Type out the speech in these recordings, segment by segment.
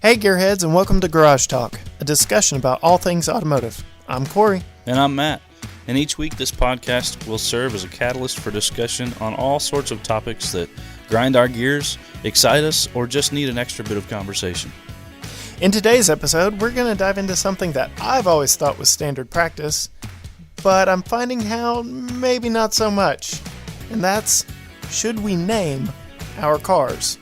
Hey Gearheads, and welcome to Garage Talk, a discussion about all things automotive. I'm Cory. And I'm Matt. And each week this podcast will serve as a catalyst for discussion on all sorts of topics that grind our gears, excite us, or just need an extra bit of conversation. In today's episode, we're going to dive into something that I've always thought was standard practice, but I'm finding how maybe not so much. And that's, should we name our cars?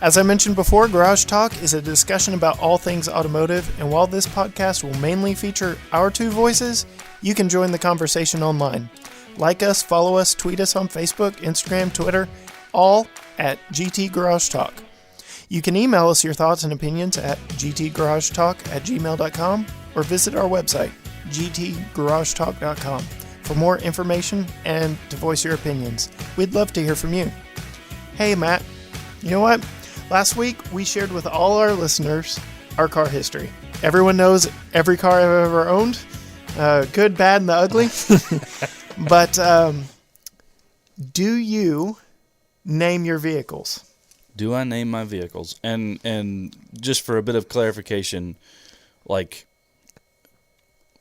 As I mentioned before, Garage Talk is a discussion about all things automotive, and while this podcast will mainly feature our two voices, you can join the conversation online. Like us, follow us, tweet us on Facebook, Instagram, Twitter, all at GT Garage Talk. You can email us your thoughts and opinions at gtgaragetalk@gmail.com or visit our website, gtgaragetalk.com, for more information and to voice your opinions. We'd love to hear from you. Hey, Matt, you know what? Last week, we shared with all our listeners our car history. Everyone knows every car I've ever owned, good, bad, and the ugly. But do you name your vehicles? Do I name my vehicles? And just for a bit of clarification, like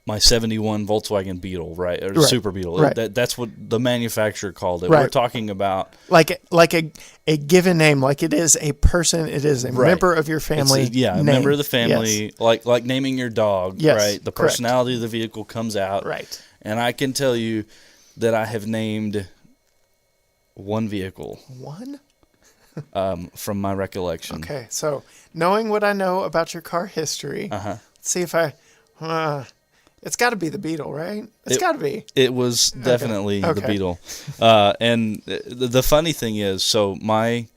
my 71 Volkswagen Beetle, right? Or Super Beetle. Right. That's what the manufacturer called it. Right. We're talking about like a given name, like it is a person, it is a member of your family. A member of the family, yes. like naming your dog, yes, right? The personality of the vehicle comes out. Right. And I can tell you that I have named one vehicle. One? From my recollection. Okay, so knowing what I know about your car history, let's see if I... it's got to be the Beetle, right? It's got to be. It was definitely the Beetle. And the funny thing is, so my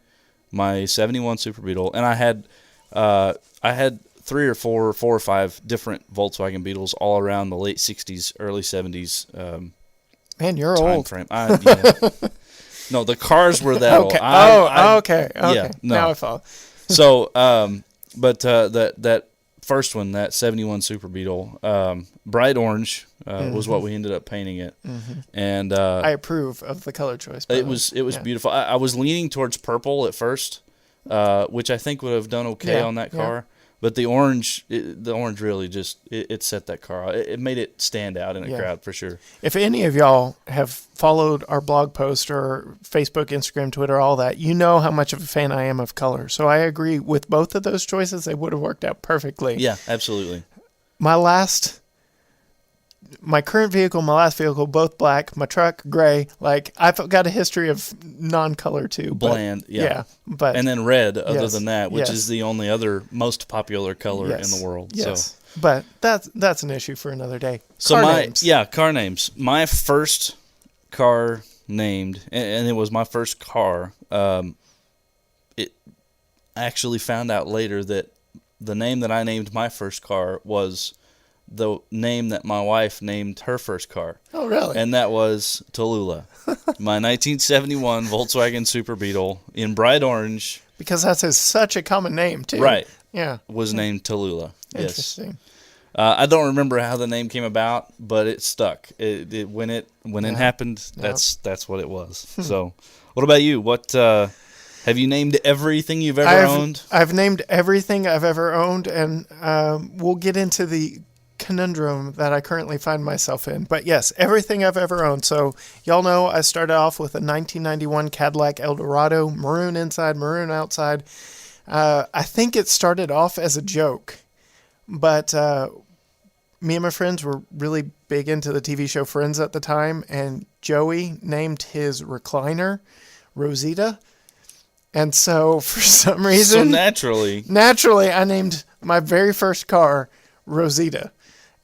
71 Super Beetle, and I had 4 or 5 different Volkswagen Beetles all around the late 60s, early 70s. Man, you're time old. Frame. No, the cars were that old. Okay. Yeah, no. Now I follow. So, but that first one, that 71 Super Beetle, bright orange was what we ended up painting it. Mm-hmm. And I approve of the color choice. It was beautiful. I was leaning towards purple at first, which I think would have done okay on that car. But the orange really just it set that car out. It made it stand out in a crowd for sure. If any of y'all have followed our blog post or Facebook, Instagram, Twitter, all that, you know how much of a fan I am of color. So I agree with both of those choices. They would have worked out perfectly. Yeah, absolutely. My current vehicle, my last vehicle, both black. My truck, gray. Like, I've got a history of non-color too. Bland, but and then red. Other than that, which is the only other most popular color in the world. Yes, so. But that's an issue for another day. So car names. My first car named, and it was my first car. It I actually found out later that the name that I named my first car was the name that my wife named her first car. Oh, really? And that was Tallulah. My 1971 Volkswagen Super Beetle in bright orange. Because that's such a common name, too. Right. Yeah. Was named Tallulah. Interesting. Yes. I don't remember how the name came about, but it stuck. When it happened, that's what it was. So, what about you? What have you named everything you've ever owned? I've named everything I've ever owned, and we'll get into the conundrum that I currently find myself in. But yes, everything I've ever owned. So y'all know I started off with a 1991 Cadillac Eldorado, maroon inside, maroon outside. I think it started off as a joke, but me and my friends were really big into the TV show Friends at the time, and Joey named his recliner Rosita. And so for some reason... So naturally, I named my very first car Rosita.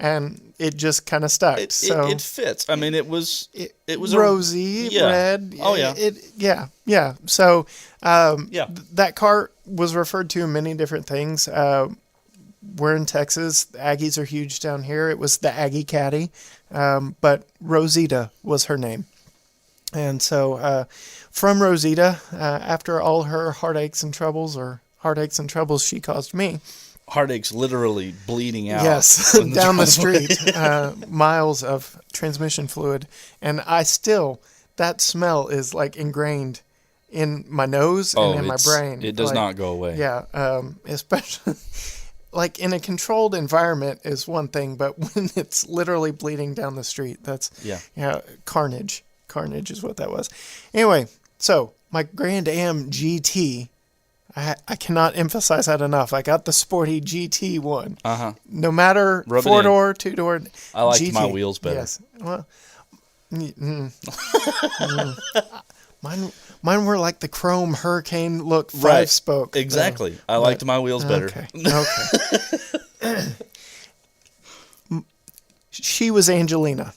And it just kind of stuck. It fits. I mean, it was rosy, red. Oh yeah. So that car was referred to in many different things. We're in Texas. The Aggies are huge down here. It was the Aggie Caddy, but Rosita was her name. And so from Rosita, after all her heartaches and troubles she caused me. Heartaches literally bleeding out. Yes, down the street, miles of transmission fluid. And that smell is like ingrained in my nose and in my brain. It does not go away. Yeah, especially like in a controlled environment is one thing, but when it's literally bleeding down the street, that's carnage. Carnage is what that was. Anyway, so my Grand Am GT, I cannot emphasize that enough. I got the sporty GT one. No matter 4-door, 2-door. I liked GT. my wheels better. Yes. Well, mine were like the chrome Hurricane look 5-spoke. Exactly. I liked my wheels better. Okay. She was Angelina.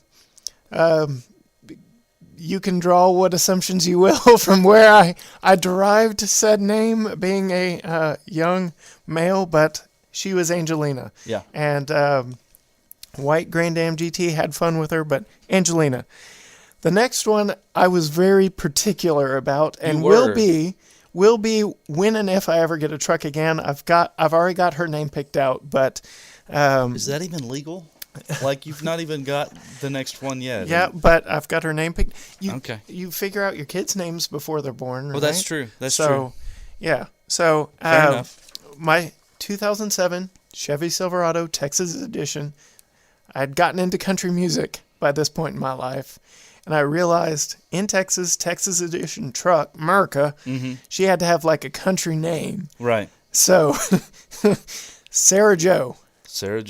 You can draw what assumptions you will from where I derived said name, being a young male, but she was Angelina. Yeah. And white Grand Am GT, had fun with her, but Angelina. The next one I was very particular about, and will be when and if I ever get a truck again. I've already got her name picked out, but is that even legal? Like, you've not even got the next one yet. Yeah, but I've got her name picked. Okay. You figure out your kids' names before they're born, right? Well, that's true. That's true. Yeah. So, fair enough. My 2007 Chevy Silverado Texas Edition, I had gotten into country music by this point in my life, and I realized in Texas Edition truck, America, she had to have like a country name. Right. So, Sarah Jo. Sarah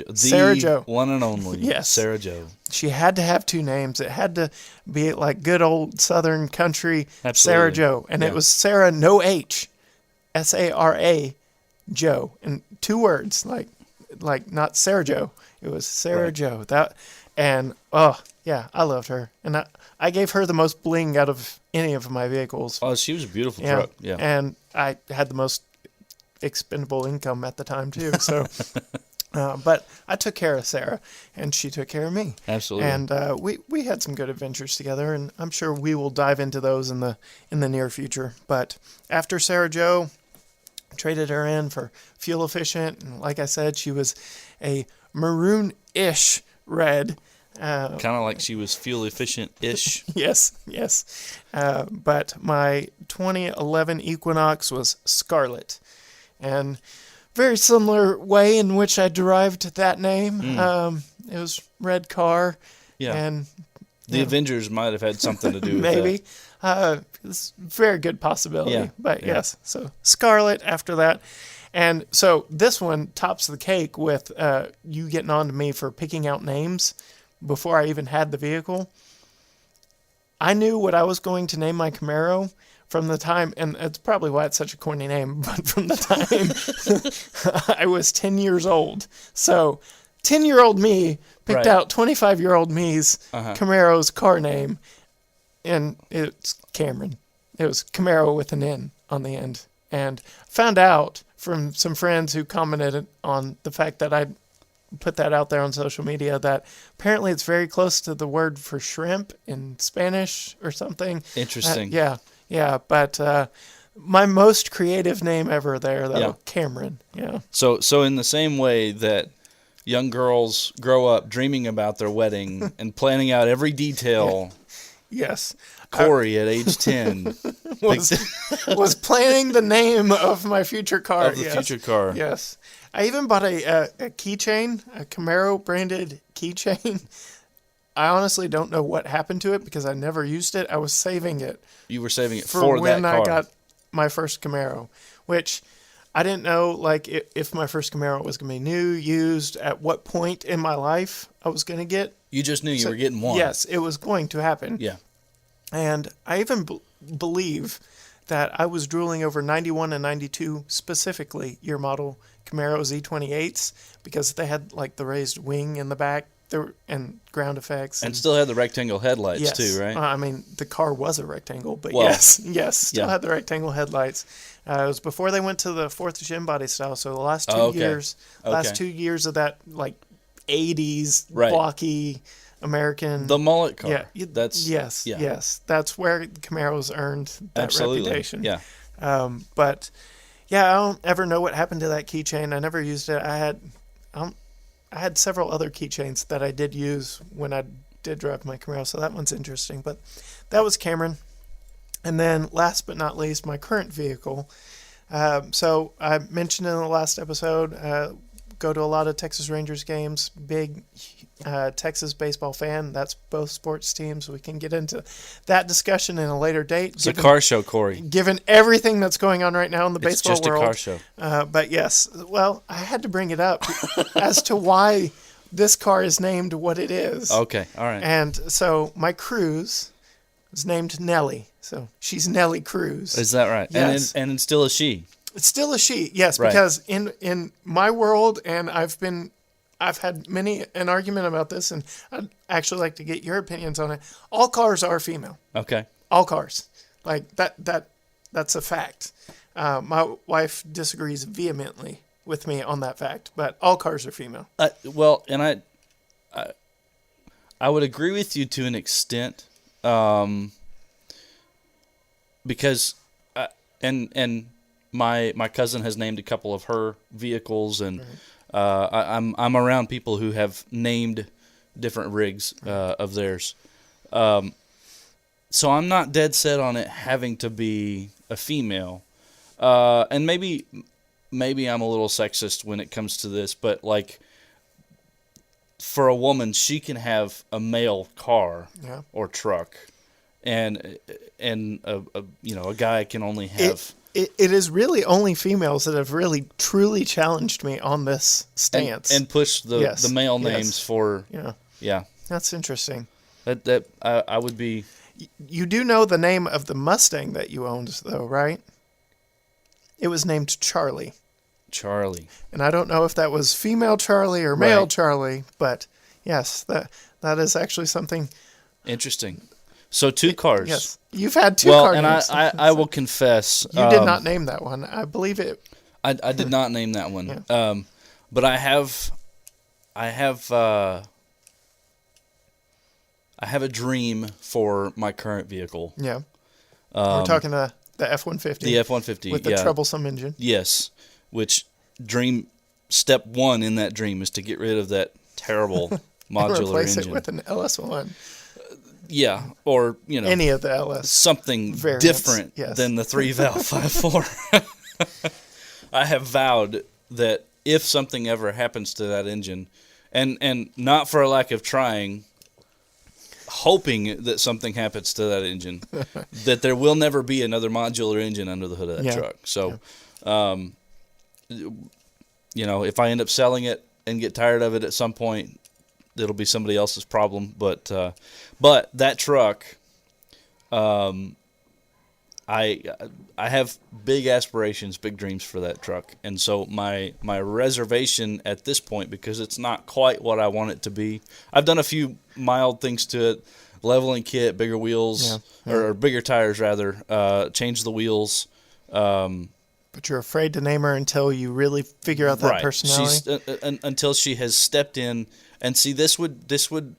Jo. One and only. Yes. Sarah Jo. She had to have two names. It had to be like good old Southern country. Absolutely. Sarah Jo. And it was Sarah, no H. S-A-R-A, Jo. And 2 words, like not Sarah Jo. It was Sarah Jo. I loved her. And I gave her the most bling out of any of my vehicles. Oh, she was a beautiful truck. Yeah. And I had the most expendable income at the time too. So but I took care of Sarah, and she took care of me. Absolutely. And we had some good adventures together, and I'm sure we will dive into those in the near future. But after Sarah Jo, traded her in for fuel efficient, and like I said, she was a maroon-ish red. Kind of like she was fuel efficient-ish. Yes. But my 2011 Equinox was scarlet, and very similar way in which I derived that name. It was red car. Yeah. And the Avengers might have had something to do with maybe. that. It's a very good possibility. Yeah. But yes, so Scarlet after that. And so this one tops the cake with you getting on to me for picking out names before I even had the vehicle. I knew what I was going to name my Camaro from the time, and it's probably why it's such a corny name, but from the time I was 10 years old. So 10-year-old me picked out 25-year-old me's Camaro's car name, and it's Cameron. It was Camaro with an N on the end. And found out from some friends who commented on the fact that I put that out there on social media that apparently it's very close to the word for shrimp in Spanish or something. Interesting. Yeah, but my most creative name ever there, though, Cameron. Yeah. So in the same way that young girls grow up dreaming about their wedding and planning out every detail. Yes. Cory at age 10 was planning the name of my future car. Future car. Yes. I even bought a keychain, a Camaro branded keychain. I honestly don't know what happened to it because I never used it. I was saving it. You were saving it for when that car. I got my first Camaro, which I didn't know like if my first Camaro was going to be new, used, at what point in my life I was going to get. You just knew you were getting one. Yes, it was going to happen. Yeah. And I even believe that I was drooling over 91 and 92 specifically year model Camaro Z28s because they had like the raised wing in the back and ground effects. And still had the rectangle headlights too, right? I mean, the car was a rectangle, but well, yes, still had the rectangle headlights. It was before they went to the 4th gen body style, so the last 2 years of that like 80s blocky American. The mullet car. Yeah, yes. That's where Camaro's earned that reputation. Yeah. But yeah, I don't ever know what happened to that keychain. I never used it. I had several other keychains that I did use when I did drive my Camaro, so that one's interesting. But that was Cameron. And then last but not least, my current vehicle. So I mentioned in the last episode, go to a lot of Texas Rangers games, big Texas baseball fan. That's both sports teams. We can get into that discussion in a later date. It's a car show, Cory. Given everything that's going on right now in the baseball world. It's just a car show. But yes, well, I had to bring it up as to why this car is named what it is. Okay, all right. And so my Cruise is named Nellie. So she's Nellie Cruz. Is that right? Yes. And it's still a she. It's still a she, yes, Right. because in my world, and I've had many an argument about this, and I'd actually like to get your opinions on it. All cars are female. Okay. All cars, like that's a fact. My wife disagrees vehemently with me on that fact, but all cars are female. Well, and I would agree with you to an extent, because and my cousin has named a couple of her vehicles, and I'm around people who have named different rigs of theirs. So I'm not dead set on it having to be a female. And maybe I'm a little sexist when it comes to this, but like for a woman, she can have a male car or truck, and a guy can only have. It is really only females that have really truly challenged me on this stance and pushed the male names for. Yeah. That's interesting. That I would be. You do know the name of the Mustang that you owned, though, right? It was named Charlie. Charlie. And I don't know if that was female Charlie or male Charlie, but yes, that is actually something interesting. So 2 cars. Yes, you've had 2 cars. Well, and I will confess, you did not name that one. I believe it. I did not name that one. Yeah. But I have a dream for my current vehicle. Yeah. We're talking the F-150. The F-150 with the troublesome engine. Yes, which dream step 1 in that dream is to get rid of that terrible modular replace engine. It with an LS1. Yeah, or any of the LS something variants. Different Yes. than the 3-valve 5.4. I have vowed that if something ever happens to that engine, and not for a lack of trying, hoping that something happens to that engine, that there will never be another modular engine under the hood of that truck. So, if I end up selling it and get tired of it at some point, it'll be somebody else's problem. But that truck, I have big aspirations, big dreams for that truck, and so my reservation at this point, because it's not quite what I want it to be. I've done a few mild things to it, leveling kit, bigger wheels, or bigger tires rather, change the wheels. But you're afraid to name her until you really figure out that personality. Until she has stepped in, and see, this would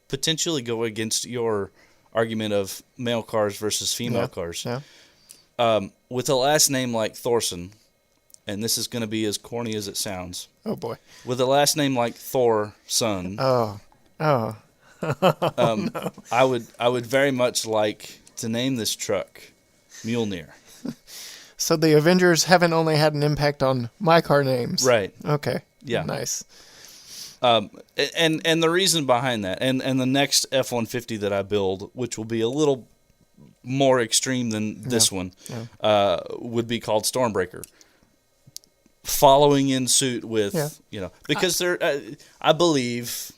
potentially go against your argument of male cars versus female cars. Yeah. With a last name like Thorson, and this is going to be as corny as it sounds. Oh boy. With a last name like Thorson. Oh. No. I would very much like to name this truck Mjolnir. So the Avengers haven't only had an impact on my car names. Right. Okay. Yeah. Nice. And the reason behind that, and the next F-150 that I build, which will be a little more extreme than this one, would be called Stormbreaker. Following in suit with, because I believe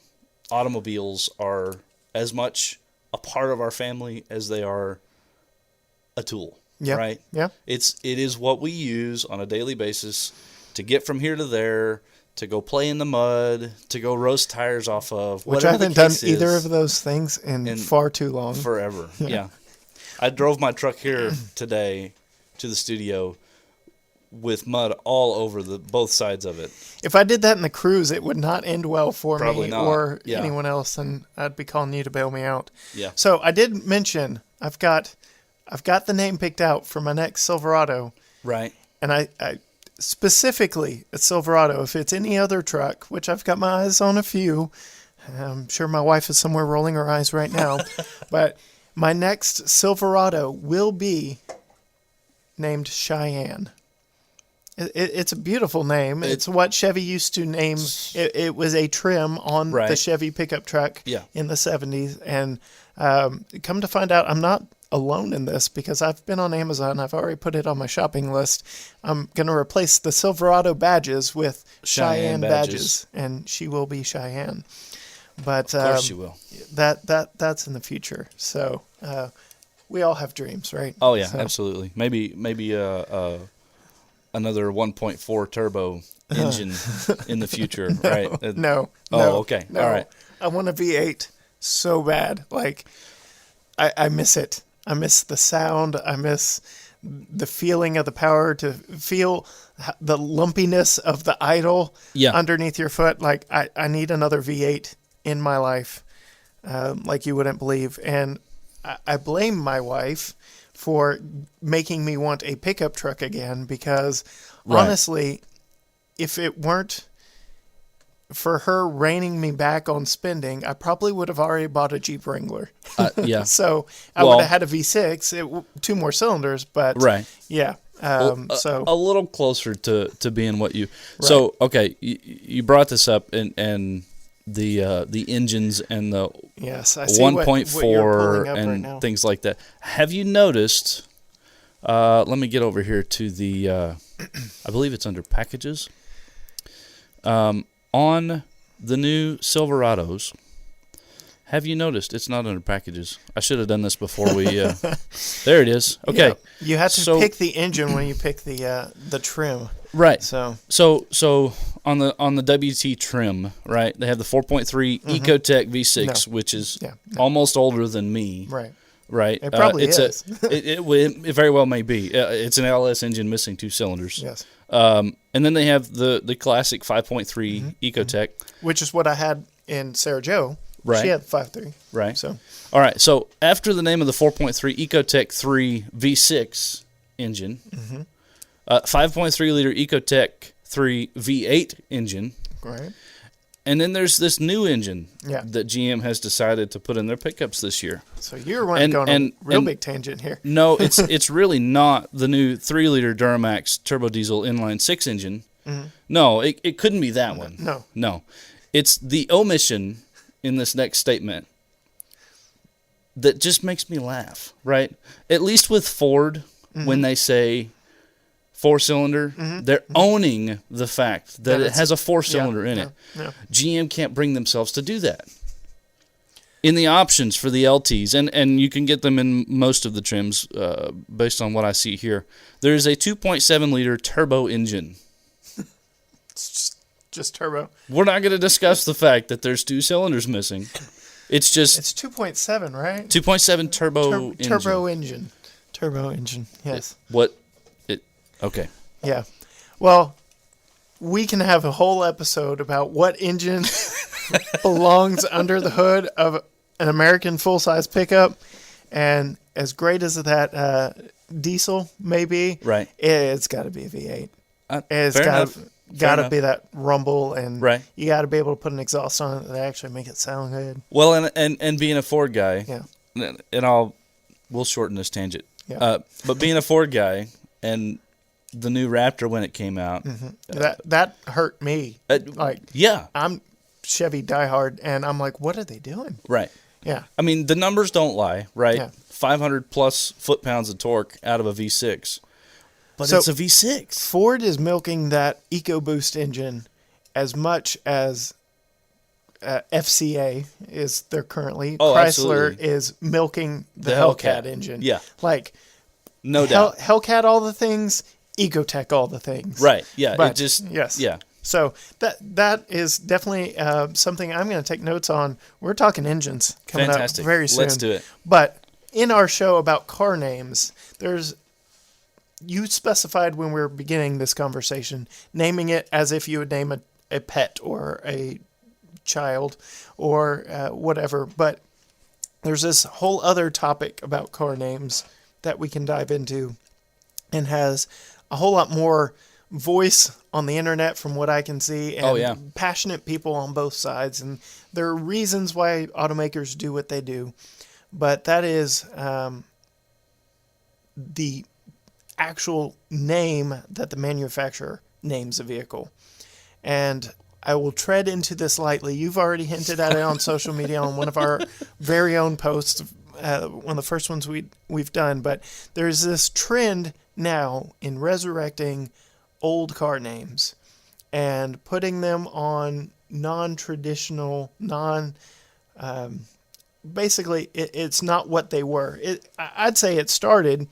automobiles are as much a part of our family as they are a tool. Yeah. Right? Yeah. It is what we use on a daily basis to get from here to there, to go play in the mud, to go roast tires off of. Which I haven't done either of those things in far too long. Forever. Yeah. I drove my truck here today to the studio with mud all over both sides of it. If I did that in the Cruise, it would not end well for Probably me not. or anyone else, and I'd be calling you to bail me out. Yeah. So I did mention I've got the name picked out for my next Silverado. Right. And I specifically at Silverado, if it's any other truck, which I've got my eyes on a few, I'm sure my wife is somewhere rolling her eyes right now, but My next Silverado will be named Cheyenne. It's a beautiful name. It's what Chevy used to name. It was a trim on the Chevy pickup truck in the 70s. And come to find out, I'm not alone in this because I've been on Amazon. I've already put it on my shopping list. I'm going to replace the Silverado badges with Cheyenne badges. And she will be Cheyenne. But of course she will. That's in the future. So we all have dreams, right? Oh, yeah, absolutely. Maybe another 1.4 turbo engine in the future, right? No. Okay. No. All right. I want a V8 so bad. Like, I miss it. I miss the sound. I miss the feeling of the power, to feel the lumpiness of the idle underneath your foot. Like, I need another V8 in my life, like you wouldn't believe. And I blame my wife for making me want a pickup truck again, because honestly, if it weren't for her reining me back on spending, I probably would have already bought a Jeep Wrangler. So I would have had a V6, 2 more cylinders, but yeah. So a little closer to being what you. So okay, you brought this up, and the engines and the 1.4 and things like that. Have you noticed? Let me get over here to the. I believe it's under packages. On the new Silverados, have you noticed it's not under packages? I should have done this before we. There it is. Okay, yeah. You have to pick the engine when you pick the trim. Right. So on the WT trim, right? They have the 4.3 Ecotec V6, which is almost older than me. Right. Right. It probably is. It very well may be. It's an LS engine missing 2 cylinders. Yes. And then they have the classic 5.3 Ecotec, which is what I had in Sarah Jo. Right. She had 5.3. Right. So. All right. So after the name of the 4.3 Ecotec 3 V6 engine, 5.3 liter Ecotec 3 V8 engine. Right. And then there's this new engine that GM has decided to put in their pickups this year. So you're going on a real big tangent here. No, it's really not the new 3-liter Duramax turbo diesel inline 6 engine. No, it couldn't be that one. No. It's the omission in this next statement that just makes me laugh, right? At least with Ford, when they say 4-cylinder, they're owning the fact that it has a 4-cylinder in it. Yeah. GM can't bring themselves to do that. In the options for the LTs, and you can get them in most of the trims based on what I see here, there's a 2.7-liter turbo engine. It's just turbo. We're not going to discuss the fact that there's 2 cylinders missing. It's 2.7, right? 2.7 turbo engine. Turbo engine, yes. Okay. Yeah. Well, we can have a whole episode about what engine belongs under the hood of an American full-size pickup. And as great as that diesel may be, it's got to be a V8. It's got to be that rumble, and you got to be able to put an exhaust on it that actually make it sound good. Well, and being a Ford guy, and we'll shorten this tangent. Yeah. But being a Ford guy and the new Raptor when it came out, that hurt me. I'm Chevy diehard, and I'm like, what are they doing? Right. Yeah. I mean, the numbers don't lie, right? Yeah. 500 plus foot-pounds of torque out of a V6. But it's a V6. Ford is milking that EcoBoost engine as much as FCA is there currently. Chrysler absolutely. is milking the Hellcat engine. Yeah. Like, no doubt. Hellcat all the things, Ecotec all the things. Right. Yeah. But, yes. Yeah. So that is definitely something I'm going to take notes on. We're talking engines coming up very soon. Let's do it. But in our show about car names, you specified when we were beginning this conversation, naming it as if you would name a pet or a child or whatever. But there's this whole other topic about car names that we can dive into, and has a whole lot more voice on the internet from what I can see, and passionate people on both sides. And there are reasons why automakers do what they do. but that is the actual name that the manufacturer names a vehicle. And I will tread into this lightly. You've already hinted at it on social media on one of our very own posts, one of the first ones we've done. But there's this trend now in resurrecting old car names and putting them on non-traditional, basically it's not what they were. I'd say it started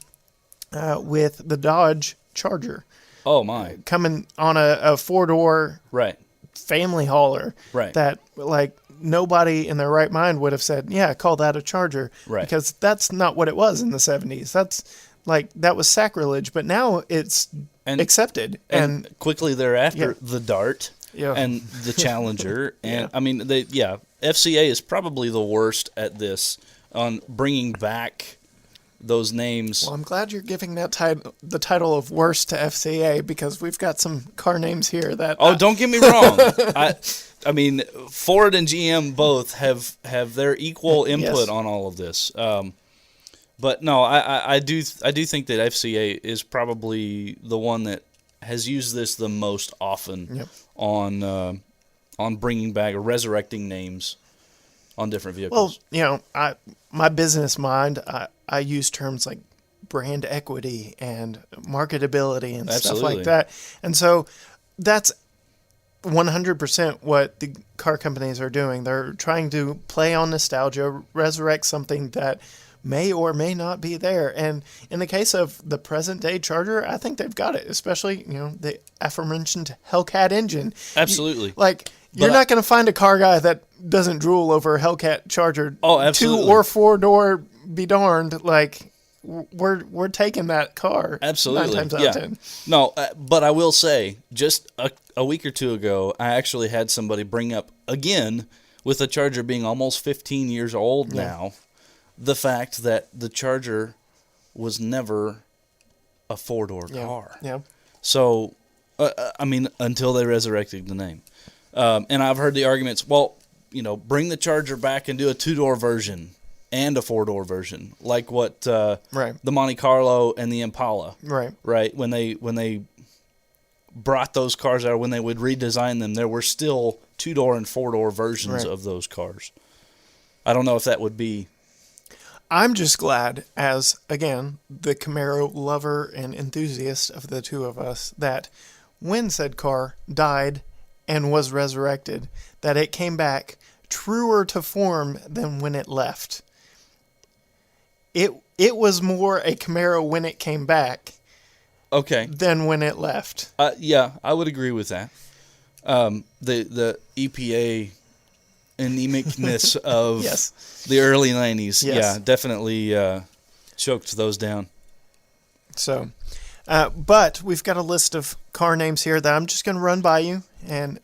with the Dodge Charger. Oh my! Coming on a four-door Right. family hauler, Right. that like nobody in their right mind would have said, yeah, call that a Charger. Right. Because that's not what it was in the 70s. That was sacrilege, but now it's accepted. And quickly thereafter, Yeah. the Dart Yeah. and the Challenger. And Yeah. I mean, FCA is probably the worst at this, on bringing back those names. Well, I'm glad you're giving that the title of worst to FCA, because we've got some car names here that... Oh, don't get me wrong. I mean, Ford and GM both have their equal input Yes. on all of this. But no, I do think that FCA is probably the one that has used this the most often. Yep. On bringing back or resurrecting names on different vehicles. Well, my business mind, I use terms like brand equity and marketability and stuff Absolutely. like that. And so that's 100% what the car companies are doing. They're trying to play on nostalgia, resurrect something that may or may not be there. And in the case of the present day Charger, I think they've got it, especially, the aforementioned Hellcat engine. Absolutely. You're not going to find a car guy that doesn't drool over a Hellcat Charger. Oh, absolutely. 2 or 4 door, be darned. We're taking that car. Absolutely. 9 times out of 10. No, but I will say, just a week or two ago, I actually had somebody bring up, again, with the Charger being almost 15 years old now, the fact that the Charger was never a 4-door car. Yeah. So, until they resurrected the name. And I've heard the arguments, bring the Charger back and do a 2-door version and a 4-door version, like what the Monte Carlo and the Impala. Right. When they brought those cars out, when they would redesign them, there were still 2-door and 4-door versions of those cars. I don't know if that would be... I'm just glad, as, again, the Camaro lover and enthusiast of the two of us, that when said car died and was resurrected, that it came back truer to form than when it left. It was more a Camaro when it came back than when it left. Yeah, I would agree with that. The EPA anemicness of the early 90s, definitely choked those down. So, but we've got a list of car names here that I'm just going to run by you, and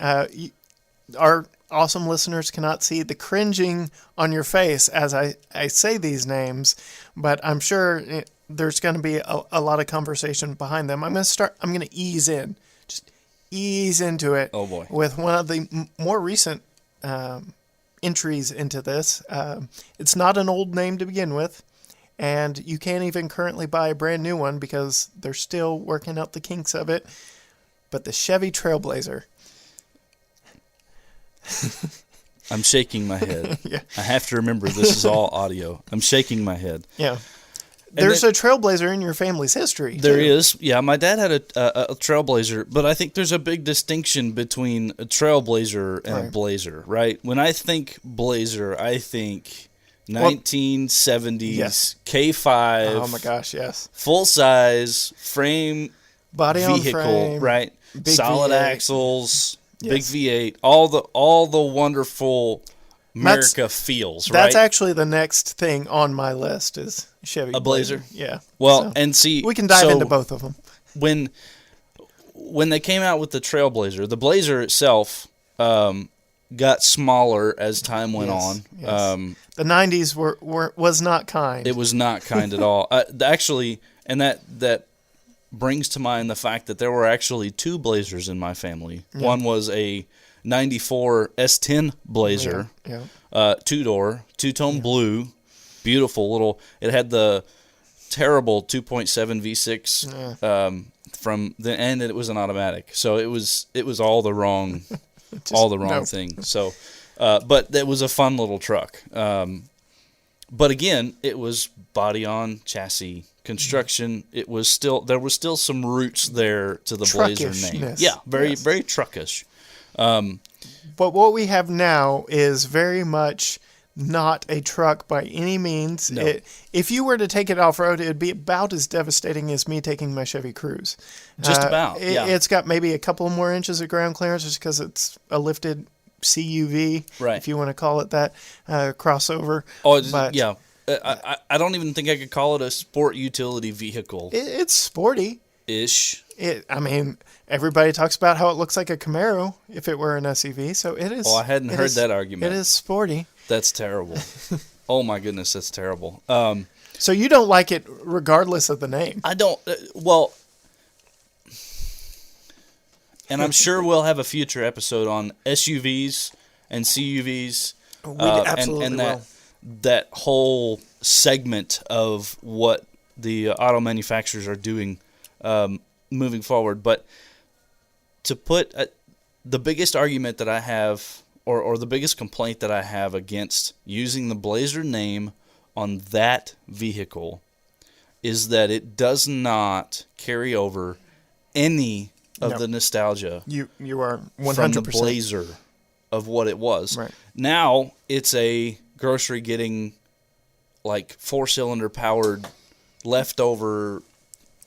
our awesome listeners cannot see the cringing on your face as I say these names, but I'm sure there's going to be a lot of conversation behind them. I'm going to ease into it. Oh boy. With one of the more recent entries into this. It's not an old name to begin with, and you can't even currently buy a brand new one because they're still working out the kinks of it. But the Chevy Trailblazer. I'm shaking my head. I have to remember this is all audio. I'm shaking my head. Yeah. There's a Trailblazer in your family's history. There is. Yeah, my dad had a Trailblazer, but I think there's a big distinction between a Trailblazer and a Blazer, right? When I think Blazer, I think 1970s K5. Oh my gosh, yes. Full size frame body vehicle, on frame, right? Big Solid V8. axles, big V8, all the wonderful America feels, right? That's actually the next thing on my list is Chevy Blazer. Yeah. Well, and see, we can dive into both of them. When they came out with the Trailblazer, the Blazer itself got smaller as time went on. Yes. The 90s was not kind. It was not kind at all. Actually, and that brings to mind the fact that there were actually 2 Blazers in my family. Yeah. One was a 94 S10 Blazer, 2-door, two-tone blue, beautiful little. It had the terrible 2.7 V6 from the end, and it was an automatic. So it was all the wrong thing. So, but it was a fun little truck. But again, it was body on chassis construction. There was still some roots there to the Blazer name. Yeah, very truckish. But what we have now is very much not a truck by any means. No. If you were to take it off-road, it would be about as devastating as me taking my Chevy Cruze. Just about, yeah. It's got maybe a couple more inches of ground clearance just because it's a lifted CUV, right, if you want to call it that, crossover. Oh, yeah. I don't even think I could call it a sport utility vehicle. It's sporty-ish. I mean, everybody talks about how it looks like a Camaro if it were an SUV, so it is. Oh, I hadn't heard that argument. It is sporty. That's terrible. Oh my goodness, that's terrible. So you don't like it regardless of the name? I don't. Well, and I'm sure we'll have a future episode on SUVs and CUVs. We absolutely and will. That whole segment of what the auto manufacturers are doing moving forward. But to put the biggest argument that I have, or the biggest complaint that I have against using the Blazer name on that vehicle, is that it does not carry over any of the nostalgia. You are 100% from the Blazer of what it was. Right. Now it's a grocery getting, like, 4-cylinder powered leftover.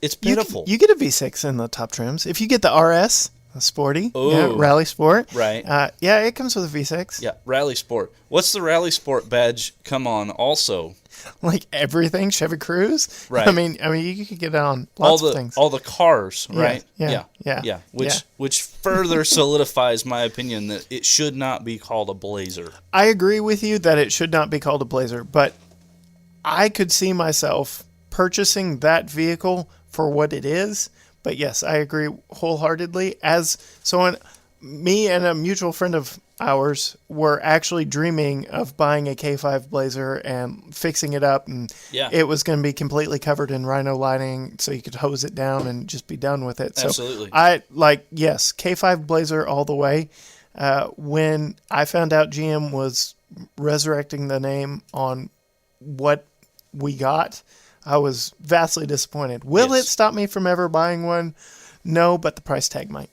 It's beautiful. You get a V6 in the top trims. If you get the RS, a sporty, Rally Sport. Right. It comes with a V6. Yeah, Rally Sport. What's the Rally Sport badge come on also? Like everything, Chevy Cruze. Right. I mean, you could get it on lots of things. All the cars, right? Yeah. Which further solidifies my opinion that it should not be called a Blazer. I agree with you that it should not be called a Blazer, but I could see myself purchasing that vehicle for what it is. But yes, I agree wholeheartedly. Me and a mutual friend of ours were actually dreaming of buying a K5 Blazer and fixing it up, and it was going to be completely covered in rhino lining so you could hose it down and just be done with it. Absolutely. So yes, K5 Blazer all the way. When I found out GM was resurrecting the name on what we got, I was vastly disappointed. Will it stop me from ever buying one? No, but the price tag might.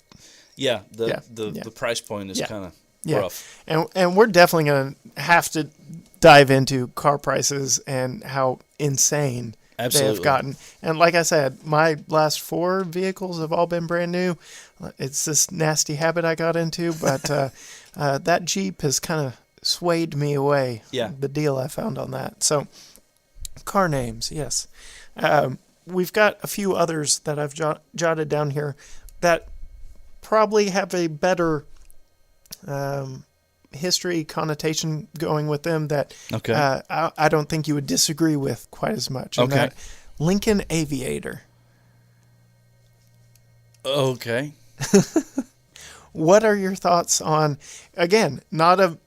Yeah, the price point is kind of rough. And we're definitely going to have to dive into car prices and how insane they have gotten. And like I said, my last 4 vehicles have all been brand new. It's this nasty habit I got into, but that Jeep has kind of swayed me away. Yeah. The deal I found on that. So, car names, yes. We've got a few others that I've jotted down here that probably have a better history connotation going with them that I don't think you would disagree with quite as much. Okay. Lincoln Aviator. Okay. What are your thoughts on, again, not a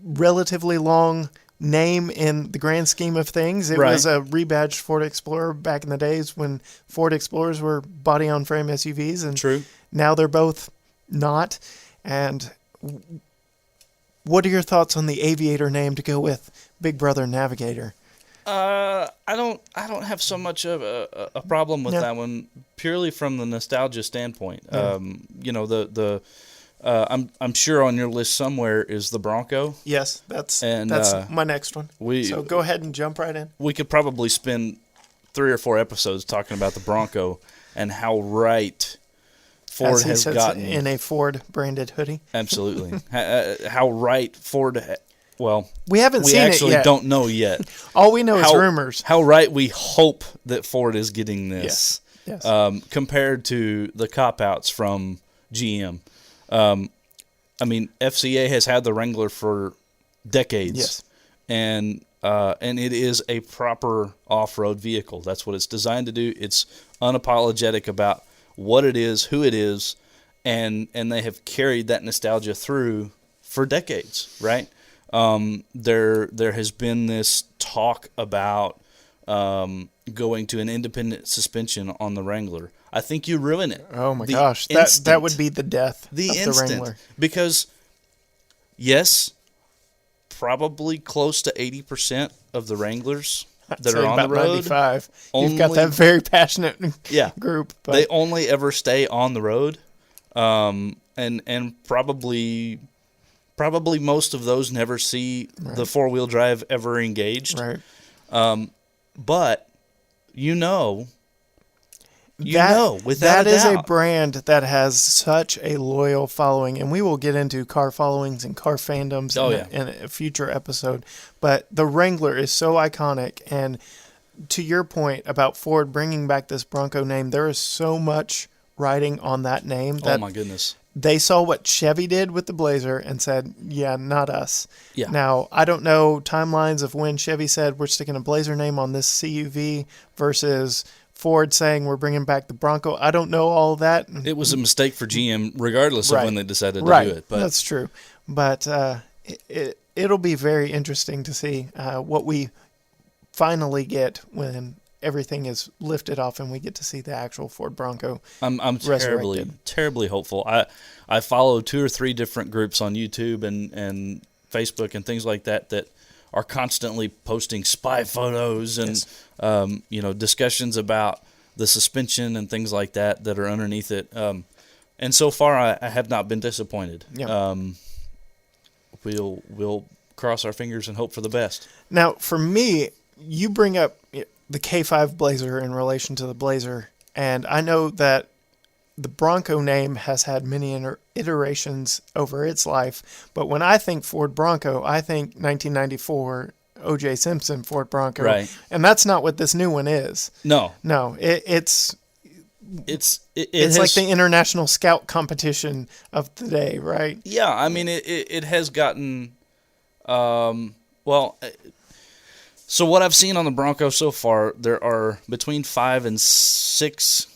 relatively long name in the grand scheme of things. It was a rebadged Ford Explorer back in the days when Ford Explorers were body-on-frame SUVs, and True. Now they're both not. And what are your thoughts on the Aviator name to go with Big Brother Navigator? I don't have so much of a problem with that one, purely from the nostalgia standpoint. I'm sure on your list somewhere is the Bronco. Yes, that's my next one. So go ahead and jump right in. We could probably spend 3 or 4 episodes talking about the Bronco and how right Ford has gotten in a Ford branded hoodie. Absolutely, how right Ford. We haven't seen it yet. We actually don't know yet. All we know is rumors. How right we hope that Ford is getting this. Yes. Compared to the cop-outs from GM. FCA has had the Wrangler for decades. Yes. And it is a proper off-road vehicle. That's what it's designed to do. It's unapologetic about what it is, who it is, and they have carried that nostalgia through for decades, right? There has been this talk about going to an independent suspension on the Wrangler, I think you ruin it. Oh my gosh, that would be the death of the Wrangler. Because yes, probably close to 80% of the Wranglers that are on the road, 95. You've got that very passionate group. But they only ever stay on the road, and probably most of those never see the 4-wheel drive ever engaged. Right. But without that a is doubt, a brand that has such a loyal following, and we will get into car followings and car fandoms in a future episode. But the Wrangler is so iconic, and to your point about Ford bringing back this Bronco name, there is so much riding on that name. Oh my goodness. They saw what Chevy did with the Blazer and said, yeah, not us. Yeah. Now, I don't know timelines of when Chevy said we're sticking a Blazer name on this CUV versus Ford saying we're bringing back the Bronco. I don't know all that. It was a mistake for GM regardless of when they decided to do it. But that's true. But it'll be very interesting to see what we finally get when everything is lifted off and we get to see the actual Ford Bronco. I'm terribly hopeful. I follow 2 or 3 different groups on YouTube and Facebook and things like that are constantly posting spy photos and discussions about the suspension and things like that are underneath it. And so far, I have not been disappointed. Yeah. We'll cross our fingers and hope for the best. Now, for me, you bring up the K5 Blazer in relation to the Blazer, and I know that the Bronco name has had many iterations over its life, but when I think Ford Bronco, I think 1994 O.J. Simpson Ford Bronco, right? And that's not what this new one is. No, it's like the international scout competition of the day, right? Yeah, I mean it has gotten So what I've seen on the Bronco so far, there are between 5 and 6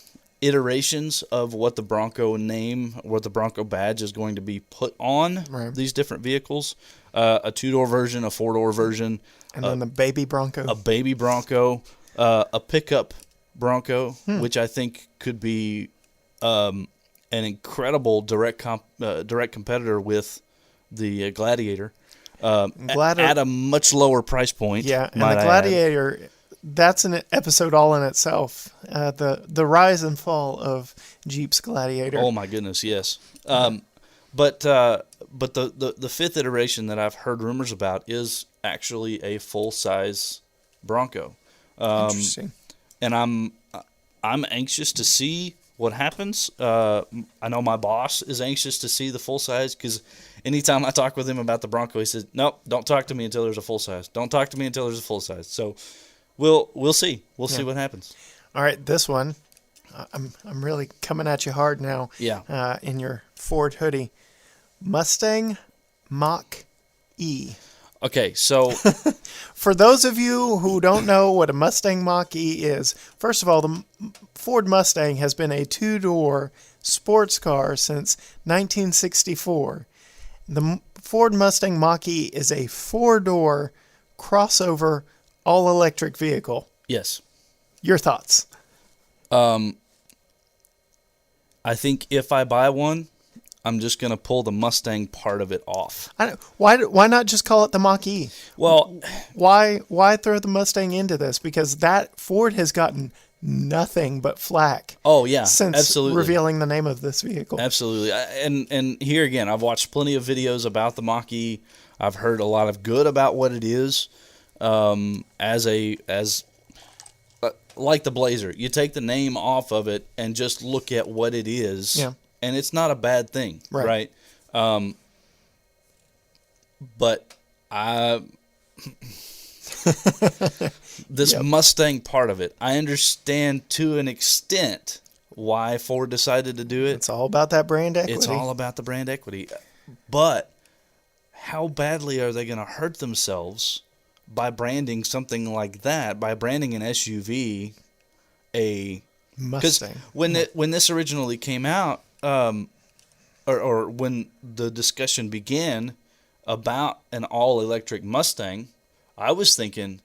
iterations of what the Bronco name, what the Bronco badge is going to be put on these different vehicles. A 2-door version, a 4-door version. And then the baby Bronco. A baby Bronco. A pickup Bronco, which I think could be an incredible direct competitor with the Gladiator. At a much lower price point. Yeah, and the Gladiator, that's an episode all in itself. The rise and fall of Jeep's Gladiator. Oh my goodness, yes. But the 5th iteration that I've heard rumors about is actually a full-size Bronco. Interesting. And I'm anxious to see what happens. I know my boss is anxious to see the full size because anytime I talk with him about the Bronco, he says, "Nope, don't talk to me until there's a full size. Don't talk to me until there's a full size." So we'll see. We'll see what happens. All right, this one, I'm really coming at you hard now. Yeah. In your Ford hoodie, Mustang Mach-E. Okay, so for those of you who don't know what a Mustang Mach-E is, first of all, the Ford Mustang has been a 2-door sports car since 1964. The Ford Mustang Mach-E is a 4-door crossover all-electric vehicle. Yes. Your thoughts? I think if I buy one, I'm just going to pull the Mustang part of it off. Why not just call it the Mach-E? Well, why throw the Mustang into this? Because that Ford has gotten nothing but flack. Oh yeah, since absolutely. Revealing the name of this vehicle. Absolutely, and here again, I've watched plenty of videos about the Mach-E. I've heard a lot of good about what it is. Like the Blazer, you take the name off of it and just look at what it is. Yeah. And it's not a bad thing, right? But this Mustang part of it, I understand to an extent why Ford decided to do it. It's all about that brand equity. It's all about the brand equity. But how badly are they going to hurt themselves by branding something like that, by branding an SUV a Mustang? Because when this originally came out, or when the discussion began about an all-electric Mustang, I was thinking,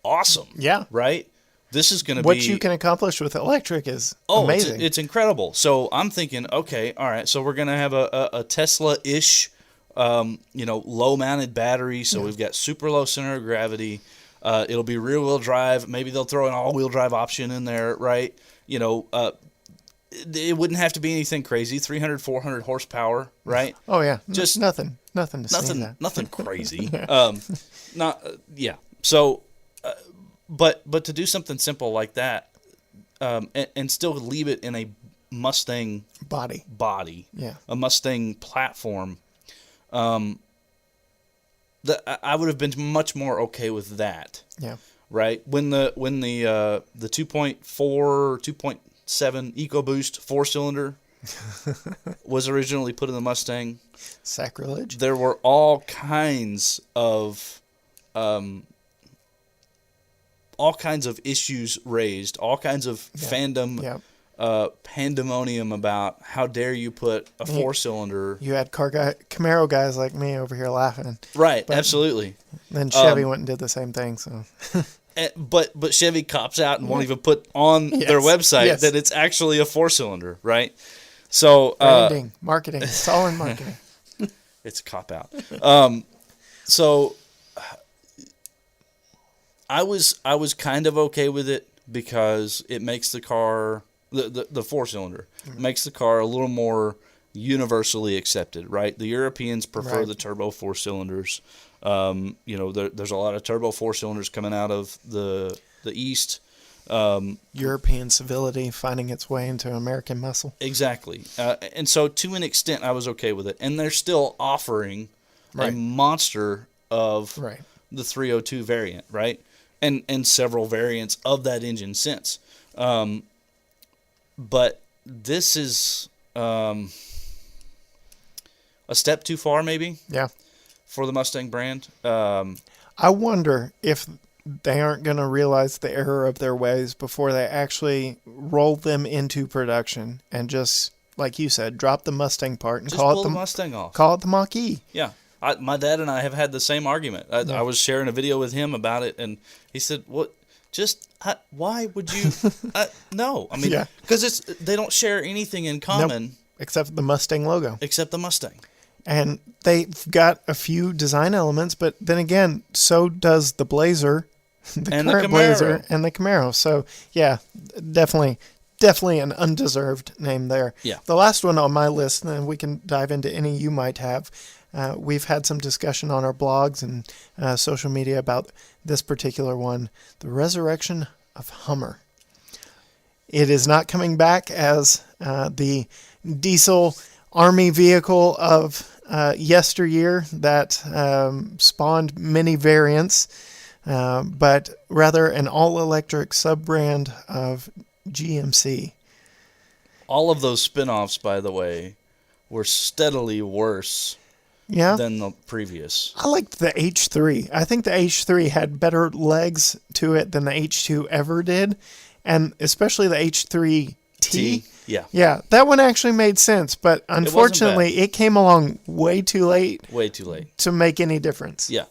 awesome. Yeah. Right? This is going to be... What you can accomplish with electric is amazing. It's incredible. So I'm thinking, okay, all right, so we're going to have a Tesla-ish, low-mounted battery. So we've got super low center of gravity. It'll be rear-wheel drive. Maybe they'll throw an all-wheel drive option in there, right? It wouldn't have to be anything crazy. 300, 400 horsepower, right? Oh, yeah. Just nothing to sneeze at. Nothing crazy. So, but to do something simple like that, and still leave it in a Mustang body, yeah, a Mustang platform, I would have been much more okay with that. Yeah. Right. When the 2.4, 2.7 EcoBoost 4-cylinder was originally put in the Mustang, sacrilege. There were all kinds of issues raised, all kinds of fandom, pandemonium about how dare you put a 4-cylinder. You had Camaro guys like me over here laughing. Right, absolutely. Then Chevy went and did the same thing. So, but Chevy cops out and won't even put on their website that it's actually a 4-cylinder, right? So branding, marketing, it's all in marketing. It's a cop out. So I was kind of okay with it because it makes the car, the 4-cylinder, makes the car a little more universally accepted, right? The Europeans prefer the turbo 4-cylinders. There's a lot of turbo 4-cylinders coming out of the East. European civility finding its way into American muscle. Exactly. And so to an extent, I was okay with it. And they're still offering a monster of the 302 variant, right? And several variants of that engine since. But this is a step too far, maybe. Yeah. For the Mustang brand. I wonder if they aren't going to realize the error of their ways before they actually roll them into production and just, like you said, drop the Mustang part and call it the Mustang off. Call it the Mach-E. Yeah. My dad and I have had the same argument. I was sharing a video with him about it, and he said, "What? Why would you?" No, I mean, because they don't share anything in common except the Mustang logo. Except the Mustang. And they've got a few design elements, but then again, so does the Blazer, the current Blazer, and the Camaro. So, yeah, definitely an undeserved name there. Yeah. The last one on my list, and then we can dive into any you might have. We've had some discussion on our blogs and social media about this particular one, the resurrection of Hummer. It is not coming back as the diesel army vehicle of yesteryear that spawned many variants, but rather an all-electric sub-brand of GMC. All of those spin-offs, by the way, were steadily worse than the previous. I liked the H3. I think the H3 had better legs to it than the H2 ever did, and especially the H3T. Yeah, that one actually made sense, but unfortunately, it came along way too late. Way too late to make any difference. Yeah,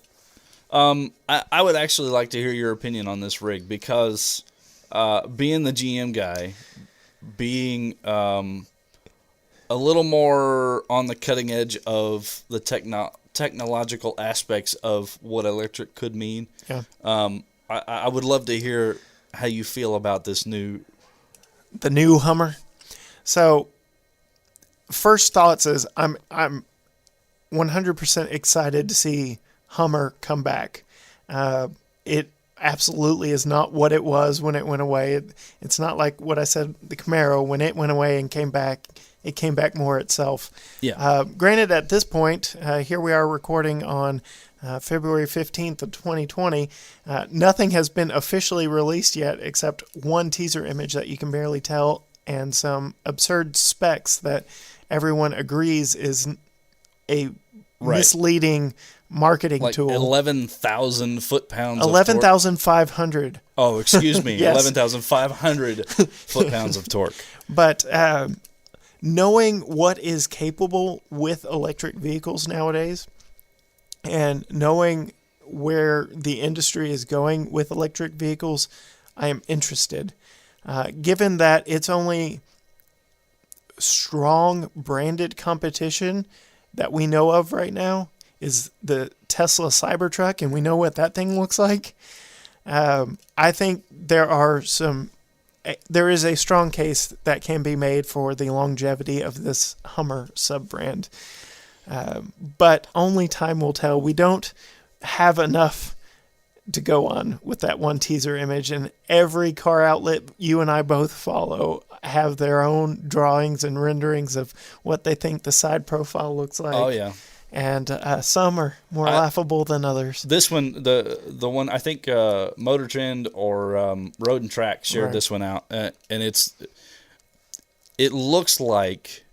I would actually like to hear your opinion on this rig because, being the GM guy, being a little more on the cutting edge of the technological aspects of what electric could mean. Yeah. I would love to hear how you feel about the new Hummer. So, first thoughts is I'm 100% excited to see Hummer come back. It absolutely is not what it was when it went away. It's not like what I said, the Camaro, when it went away and came back, it came back more itself. Yeah. Granted, at this point, here we are recording on February 15th of 2020. Nothing has been officially released yet except one teaser image that you can barely tell and some absurd specs that everyone agrees is a misleading marketing tool. 11,000 foot-pounds 11,500. Oh, excuse me. Yes. 11,500 foot-pounds of torque. But knowing what is capable with electric vehicles nowadays and knowing where the industry is going with electric vehicles, I am interested. Given that it's only strong branded competition that we know of right now is the Tesla Cybertruck, and we know what that thing looks like. I think there is a strong case that can be made for the longevity of this Hummer sub-brand. But only time will tell. We don't have enough to go on with that one teaser image, and every car outlet you and I both follow have their own drawings and renderings of what they think the side profile looks like. Oh yeah. And some are more laughable than others. This one, the one I think Motor Trend or Road and Track shared this one out, and it looks like.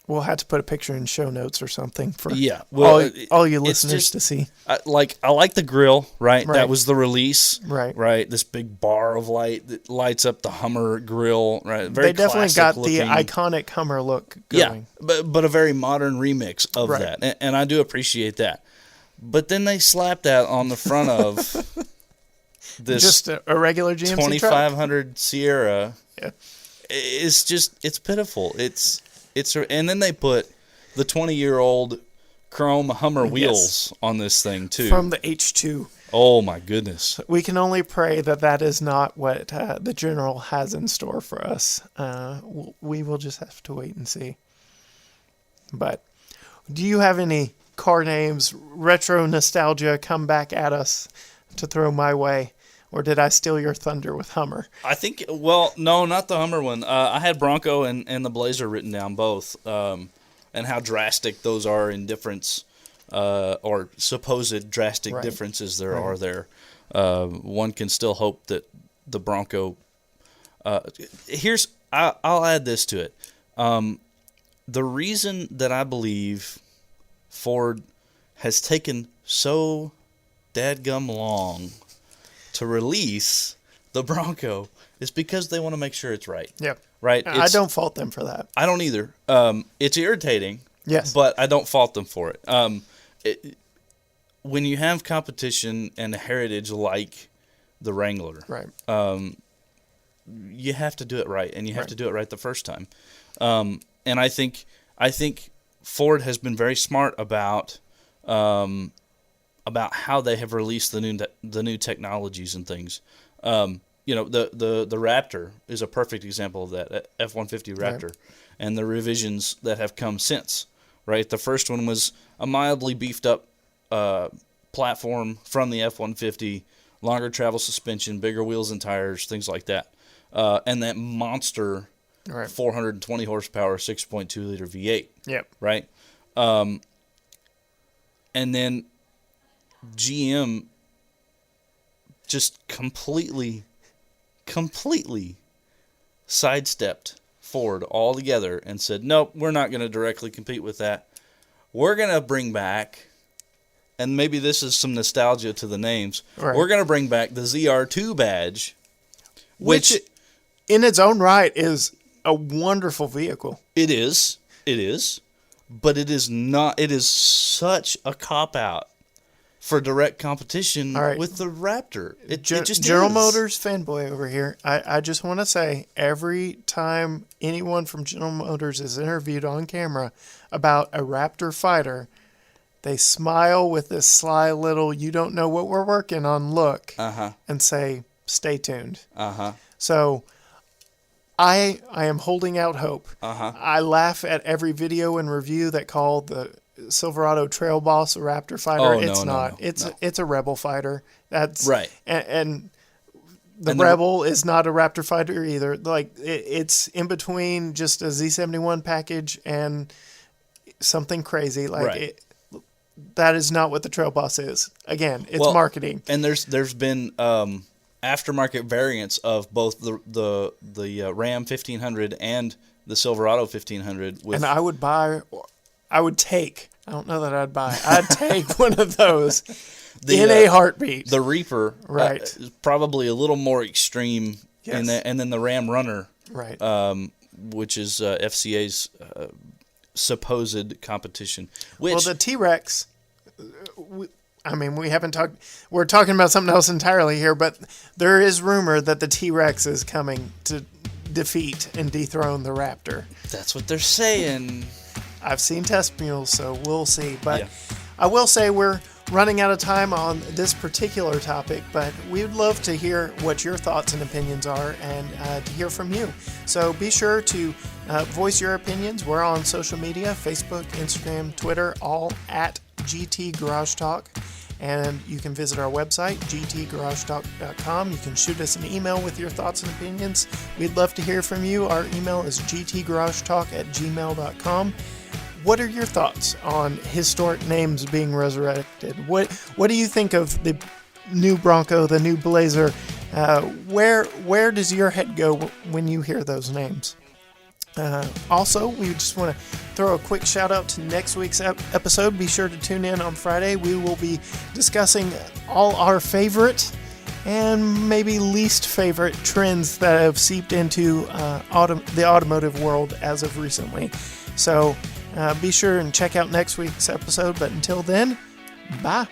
We'll have to put a picture in show notes or something for all you listeners to see. I like the grill, right? That was the release, right? This big bar of light that lights up the Hummer grill, right? Very they definitely got looking. The iconic Hummer look going. Yeah, but a very modern remix of that, and I do appreciate that. But then they slapped that on the front of this just a regular GMC 2500 Sierra. Yeah, it's pitiful. And then they put the 20-year-old chrome Hummer wheels on this thing too. From the H2. Oh my goodness. We can only pray that is not what the General has in store for us. We will just have to wait and see. But do you have any car names, retro nostalgia come back at us to throw my way? Or did I steal your thunder with Hummer? I think, well, no, not the Hummer one. I had Bronco and the Blazer written down both, and how drastic those are in difference, or supposed drastic differences there are there. One can still hope that the Bronco. I'll add this to it. The reason that I believe Ford has taken so dadgum long to release the Bronco is because they want to make sure it's right. Yep. Right? I don't fault them for that. I don't either. It's irritating. Yes. But I don't fault them for it. When you have competition and a heritage like the Wrangler, you have to do it right, and you have to do it right the first time. And I think Ford has been very smart about how they have released the new technologies and things. The Raptor is a perfect example of that, F-150 Raptor, and the revisions that have come since. Right, the first one was a mildly beefed up platform from the F-150, longer travel suspension, bigger wheels and tires, things like that, and that monster 420 horsepower 6.2 liter V8. Yep. Right, and then GM just completely sidestepped Ford altogether and said, nope, we're not going to directly compete with that. We're going to bring back, and maybe this is some nostalgia to the names, we're going to bring back the ZR2 badge, which in its own right is a wonderful vehicle. It is, but it is not, it is such a cop-out for direct competition with the Raptor. It just General is. Motors fanboy over here. I just want to say, every time anyone from General Motors is interviewed on camera about a Raptor fighter, they smile with this sly little, you don't know what we're working on look, and say, stay tuned. So I am holding out hope. I laugh at every video and review that call the Silverado Trail Boss a Raptor fighter. It's not. It's a Rebel fighter. That's right. And the Rebel is not a Raptor fighter either. Like it's in between just a Z71 package and something crazy. Like that is not what the Trail Boss is. Again, it's marketing. And there's been aftermarket variants of both the Ram 1500 and the Silverado 1500. And I would take. I don't know that I'd buy. I'd take one of those in a heartbeat. The Reaper, is probably a little more extreme in that, and then the Ram Runner, which is FCA's supposed competition. Well, the T-Rex. I mean, we haven't talked. We're talking about something else entirely here, but there is rumor that the T-Rex is coming to defeat and dethrone the Raptor. That's what they're saying. I've seen test mules, so we'll see. But Yeah. I will say we're running out of time on this particular topic, but we would love to hear what your thoughts and opinions are and to hear from you. So be sure to voice your opinions. We're on social media, Facebook, Instagram, Twitter, all at GT Garage Talk. And you can visit our website, gtgaragetalk.com. You can shoot us an email with your thoughts and opinions. We'd love to hear from you. Our email is gtgaragetalk@gmail.com. What are your thoughts on historic names being resurrected? What do you think of the new Bronco, the new Blazer? Where does your head go when you hear those names? Also, we just want to throw a quick shout out to next week's episode. Be sure to tune in on Friday. We will be discussing all our favorite and maybe least favorite trends that have seeped into the automotive world as of recently. So be sure and check out next week's episode. But until then, bye.